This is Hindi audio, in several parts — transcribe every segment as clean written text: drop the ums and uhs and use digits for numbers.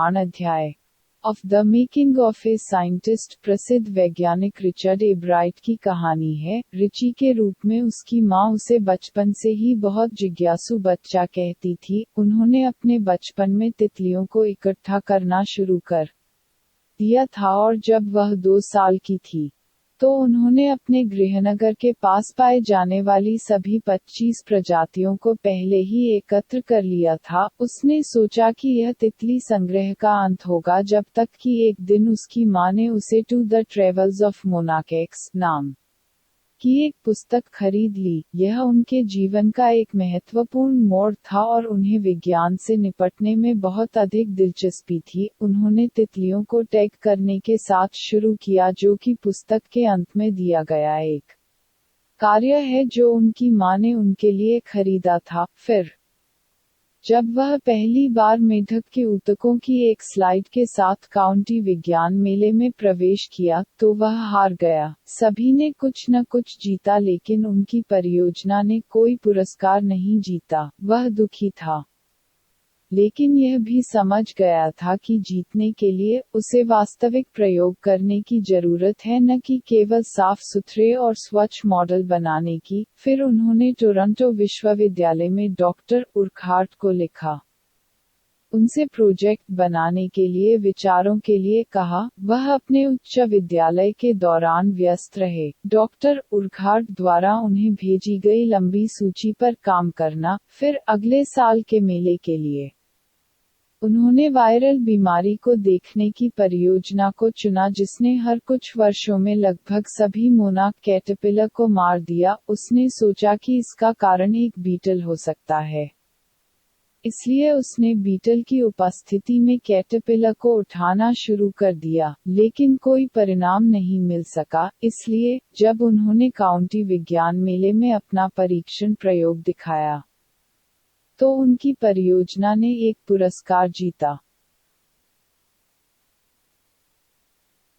अध्याय of the making of a scientist प्रसिद्ध वैज्ञानिक रिचर्ड ए ब्राइट की कहानी है। रिची के रूप में उसकी माँ उसे बचपन से ही बहुत जिज्ञासु बच्चा कहती थी। उन्होंने अपने बचपन में तितलियों को इकट्ठा करना शुरू कर दिया था और जब वह 2 साल की थी तो उन्होंने अपने गृहनगर के पास पाए जाने वाली सभी 25 प्रजातियों को पहले ही एकत्र कर लिया था। उसने सोचा कि यह तितली संग्रह का अंत होगा जब तक कि एक दिन उसकी माँ ने उसे to the travels of monarch X नाम की एक पुस्तक खरीद ली। यह उनके जीवन का एक महत्वपूर्ण मोड़ था और उन्हें विज्ञान से निपटने में बहुत अधिक दिलचस्पी थी। उन्होंने तितलियों को टैग करने के साथ शुरू किया, जो कि पुस्तक के अंत में दिया गया एक कार्य है जो उनकी माँ ने उनके लिए खरीदा था। फिर जब वह पहली बार मेढक के ऊतकों की एक स्लाइड के साथ काउंटी विज्ञान मेले में प्रवेश किया तो वह हार गया। सभी ने कुछ न कुछ जीता लेकिन उनकी परियोजना ने कोई पुरस्कार नहीं जीता। वह दुखी था, लेकिन यह भी समझ गया था कि जीतने के लिए उसे वास्तविक प्रयोग करने की जरूरत है, न कि केवल साफ सुथरे और स्वच्छ मॉडल बनाने की। फिर उन्होंने टोरंटो विश्वविद्यालय में डॉक्टर उर्कहार्ट को लिखा, उनसे प्रोजेक्ट बनाने के लिए विचारों के लिए कहा। वह अपने उच्च विद्यालय के दौरान व्यस्त रहे। डॉक्टर उर्कहार्ट द्वारा उन्हें भेजी गई लंबी सूची पर काम करना। फिर अगले साल के मेले के लिए उन्होंने वायरल बीमारी को देखने की परियोजना को चुना जिसने हर कुछ वर्षों में लगभग सभी मोनार्क कैटरपिलर को मार दिया। उसने सोचा कि इसका कारण एक बीटल हो सकता है, इसलिए उसने बीटल की उपस्थिति में कैटरपिलर को उठाना शुरू कर दिया, लेकिन कोई परिणाम नहीं मिल सका। इसलिए जब उन्होंने काउंटी विज्ञान मेले में अपना परीक्षण प्रयोग दिखाया तो उनकी परियोजना ने एक पुरस्कार जीता।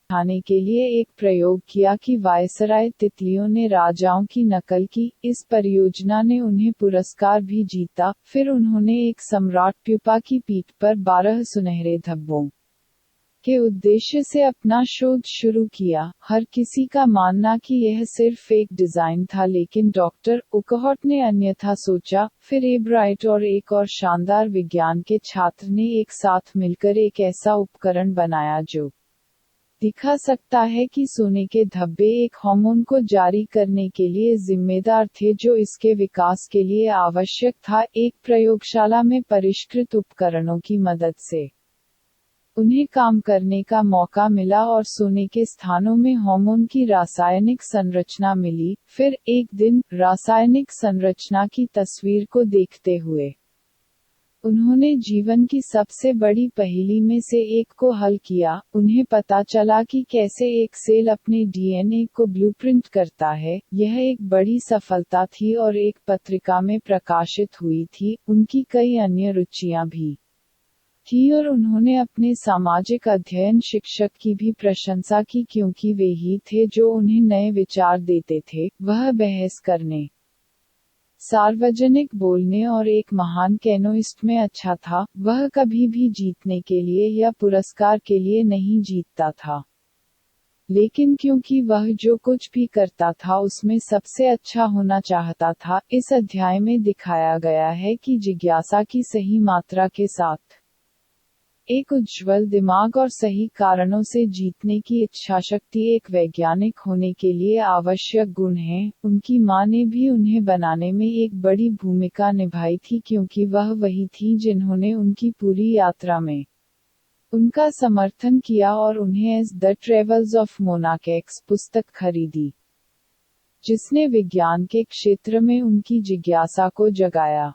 दिखाने के लिए एक प्रयोग किया कि वायसराय तितलियों ने राजाओं की नकल की। इस परियोजना ने उन्हें पुरस्कार भी जीता। फिर उन्होंने एक सम्राट प्यूपा की पीठ पर 12 सुनहरे धब्बों के उद्देश्य से अपना शोध शुरू किया। हर किसी का मानना कि यह सिर्फ एक डिजाइन था, लेकिन डॉक्टर उर्कहार्ट ने अन्यथा सोचा। फिर ए ब्राइट और एक और शानदार विज्ञान के छात्र ने एक साथ मिलकर एक ऐसा उपकरण बनाया जो दिखा सकता है कि सोने के धब्बे एक हार्मोन को जारी करने के लिए जिम्मेदार थे जो इसके विकास के लिए आवश्यक था। एक प्रयोगशाला में परिष्कृत उपकरणों की मदद से उन्हें काम करने का मौका मिला और सोने के स्थानों में हार्मोन की रासायनिक संरचना मिली। फिर एक दिन रासायनिक संरचना की तस्वीर को देखते हुए उन्होंने जीवन की सबसे बड़ी पहेली में से एक को हल किया। उन्हें पता चला कि कैसे एक सेल अपने डीएनए को ब्लूप्रिंट करता है। यह एक बड़ी सफलता थी और एक पत्रिका में प्रकाशित हुई थी। उनकी कई अन्य रुचियां भी थी और उन्होंने अपने सामाजिक अध्ययन शिक्षक की भी प्रशंसा की क्योंकि वे ही थे जो उन्हें नए विचार देते थे। वह बहस करने, सार्वजनिक बोलने और एक महान कैनोइस्ट में अच्छा था। वह कभी भी जीतने के लिए या पुरस्कार के लिए नहीं जीतता था, लेकिन क्योंकि वह जो कुछ भी करता था उसमें सबसे अच्छा होना चाहता था। इस अध्याय में दिखाया गया है कि जिज्ञासा की सही मात्रा के साथ एक उज्ज्वल दिमाग और सही कारणों से जीतने की इच्छाशक्ति एक वैज्ञानिक होने के लिए आवश्यक गुण है। उनकी माँ ने भी उन्हें बनाने में एक बड़ी भूमिका निभाई थी क्योंकि वह वही थी जिन्होंने उनकी पूरी यात्रा में उनका समर्थन किया और उन्हें as the travels of monarch X पुस्तक खरीदी, जिसने विज्ञान के क्षेत्र में उनकी जिज्ञासा को जगाया।